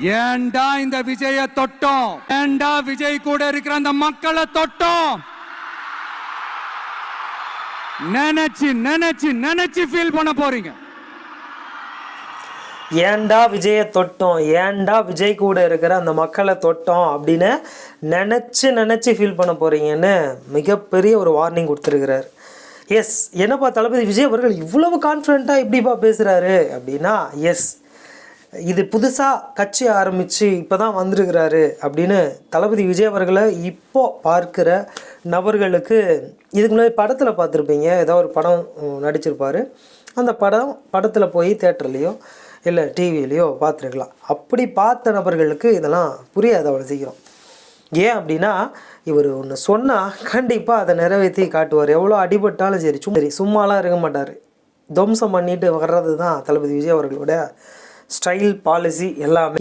ஏண்டா இந்த விஜய தொட்டோம், ஏண்டா விஜய் கூட இருக்கிற அந்த மக்களை தொட்டோம் நினைச்சு நினைச்சு நினைச்சு ஃபீல் பண்ண போறீங்க. ஏண்டா விஜயை தொட்டோம், ஏண்டா விஜய் கூட இருக்கிற அந்த மக்களை தொட்டோம் அப்படின்னு நினச்சி ஃபீல் பண்ண போகிறீங்கன்னு மிகப்பெரிய ஒரு வார்னிங் கொடுத்துருக்கிறார். எஸ், என்னப்பா தளபதி விஜய் அவர்கள் இவ்வளவு கான்ஃபிடென்ட்டாக எப்படிப்பா பேசுகிறாரு அப்படின்னா, எஸ், இது புதுசாக கட்சி ஆரம்பித்து இப்போ தான் வந்திருக்கிறாரு அப்படின்னு தளபதி விஜய் அவர்களை இப்போ பார்க்குற நபர்களுக்கு இதுக்கு முன்னாடி படத்தில் பார்த்துருப்பீங்க. ஏதோ ஒரு படம் நடிச்சிருப்பார். அந்த படத்தில் போய் தேட்டர்லேயோ இல்லை டிவிலேயோ பார்த்துருக்கலாம். அப்படி பார்த்த நபர்களுக்கு இதெல்லாம் புரியாது அவ்வளோ சீக்கிரம். ஏன் அப்படின்னா, இவர் ஒன்று சொன்னால் கண்டிப்பாக அதை நிறைவேற்றி காட்டுவார். எவ்வளோ அடிபட்டாலும் சரி சும்மாலாம் இருக்க மாட்டார். துவம்சம் பண்ணிட்டு வர்றது தான் தளபதி விஜய் அவர்களோட ஸ்டைல், பாலிசி எல்லாமே.